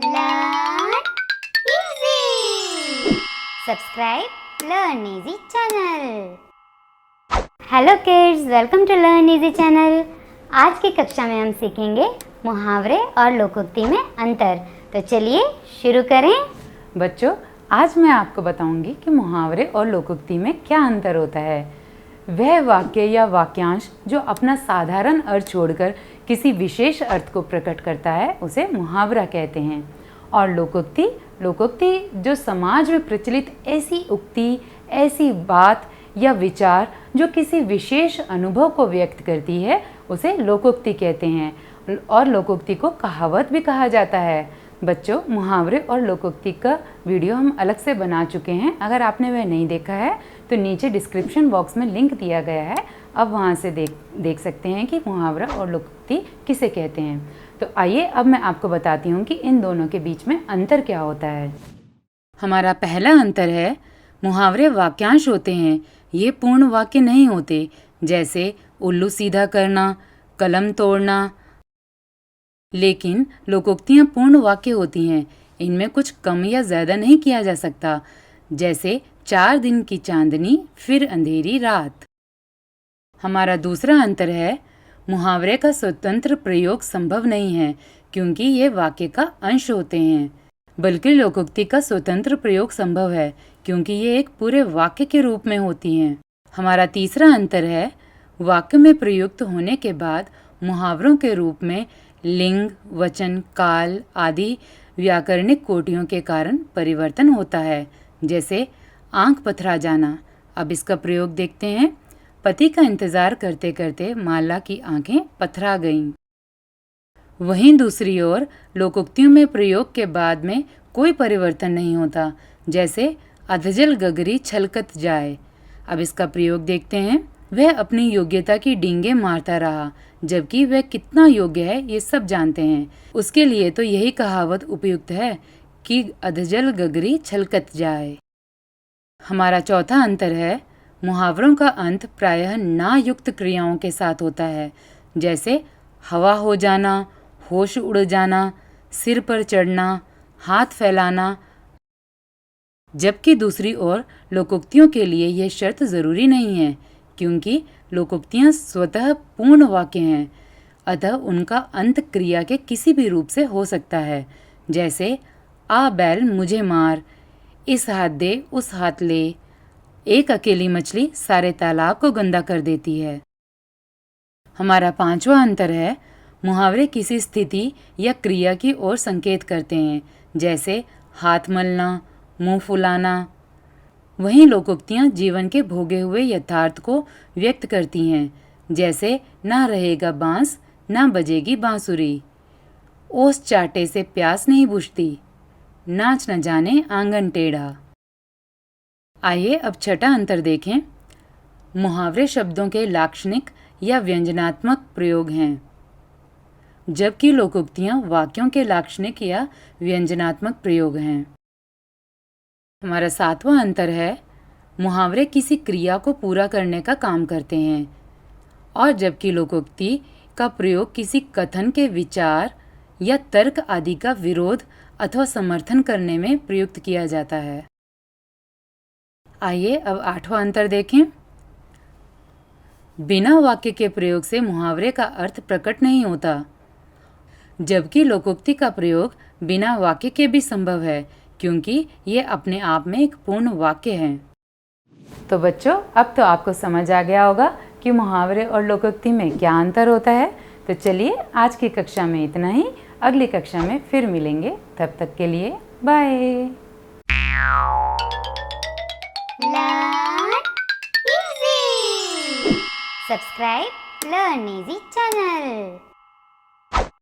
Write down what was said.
Learn easy. Subscribe Learn Easy channel. Hello kids, welcome to Learn Easy channel. आज की कक्षा में हम सीखेंगे मुहावरे और लोकोक्ति में अंतर। तो चलिए शुरू करें। बच्चों, आज मैं आपको बताऊंगी कि मुहावरे और लोकोक्ति में क्या अंतर होता है। वह वाक्य या वाक्यांश जो अपना साधारण अर्थ छोड़कर किसी विशेष अर्थ को प्रकट करता है उसे मुहावरा कहते हैं। और लोकोक्ति जो समाज में प्रचलित ऐसी उक्ति, ऐसी बात या विचार जो किसी विशेष अनुभव को व्यक्त करती है उसे लोकोक्ति कहते हैं। और लोकोक्ति को कहावत भी कहा जाता है। बच्चों, मुहावरे और लोकोक्ति का वीडियो हम अलग से बना चुके हैं। अगर आपने वह नहीं देखा है तो नीचे डिस्क्रिप्शन बॉक्स में लिंक दिया गया है, अब वहाँ से देख सकते हैं कि मुहावरा और लोकोक्ति किसे कहते हैं। तो आइए अब मैं आपको बताती हूँ कि इन दोनों के बीच में अंतर क्या होता है। हमारा पहला अंतर है, मुहावरे वाक्यांश होते हैं, ये पूर्ण वाक्य नहीं होते। जैसे उल्लू सीधा करना, कलम तोड़ना। लेकिन लोकोक्तियाँ पूर्ण वाक्य होती हैं, इनमें कुछ कम या ज़्यादा नहीं किया जा सकता। जैसे 4 दिन की चांदनी फिर अंधेरी रात। हमारा दूसरा अंतर है, मुहावरे का स्वतंत्र प्रयोग संभव नहीं है क्योंकि ये वाक्य का अंश होते हैं, बल्कि लोकोक्ति का स्वतंत्र प्रयोग संभव है क्योंकि ये एक पूरे वाक्य के रूप में होती हैं। हमारा तीसरा अंतर है, वाक्य में प्रयुक्त होने के बाद मुहावरों के रूप में लिंग, वचन, काल आदि व्याकरणिक कोटियों के कारण परिवर्तन होता है। जैसे आंख पथरा जाना। अब इसका प्रयोग देखते हैं। पति का इंतजार करते करते माला की आंखें पथरा गईं। वहीं दूसरी ओर लोकोक्तियों में प्रयोग के बाद में कोई परिवर्तन नहीं होता। जैसे अधजल गगरी छलकत जाए। अब इसका प्रयोग देखते हैं। वह अपनी योग्यता की डींगे मारता रहा, जबकि वह कितना योग्य है ये सब जानते हैं। उसके लिए तो यही कहावत उपयुक्त है कि अधजल गगरी छलकत जाए। हमारा चौथा अंतर है, मुहावरों का अंत प्रायः ना युक्त क्रियाओं के साथ होता है। जैसे हवा हो जाना, होश उड़ जाना, सिर पर चढ़ना, हाथ फैलाना। जबकि दूसरी ओर लोकोक्तियों के लिए यह शर्त ज़रूरी नहीं है क्योंकि लोकोक्तियाँ स्वतः पूर्ण वाक्य हैं, अतः उनका अंत क्रिया के किसी भी रूप से हो सकता है। जैसे आ बैल मुझे मार, इस हाथ दे उस हाथ ले, एक अकेली मछली सारे तालाब को गंदा कर देती है। हमारा पांचवा अंतर है, मुहावरे किसी स्थिति या क्रिया की ओर संकेत करते हैं। जैसे हाथ मलना, मुंह फुलाना। वहीं लोकोक्तियाँ जीवन के भोगे हुए यथार्थ को व्यक्त करती हैं। जैसे ना रहेगा बांस ना बजेगी बांसुरी, ओस चाटे से प्यास नहीं बुझती, नाच न जाने आंगन टेढ़ा। आइए अब छठा अंतर देखें। मुहावरे शब्दों के लाक्षणिक या व्यंजनात्मक प्रयोग हैं, जबकि लोकोक्तियाँ वाक्यों के लाक्षणिक या व्यंजनात्मक प्रयोग हैं। हमारा सातवां अंतर है, मुहावरे किसी क्रिया को पूरा करने का काम करते हैं और जबकि लोकोक्ति का प्रयोग किसी कथन के विचार या तर्क आदि का विरोध अथवा समर्थन करने में प्रयुक्त किया जाता है। आइए अब आठवां अंतर देखें। बिना वाक्य के प्रयोग से मुहावरे का अर्थ प्रकट नहीं होता, जबकि लोकोक्ति का प्रयोग बिना वाक्य के भी संभव है क्योंकि ये अपने आप में एक पूर्ण वाक्य है। तो बच्चों, अब तो आपको समझ आ गया होगा कि मुहावरे और लोकोक्ति में क्या अंतर होता है। तो चलिए आज की कक्षा में इतना ही। अगली कक्षा में फिर मिलेंगे, तब तक के लिए bye. Learn easy. Subscribe Learn Easy channel.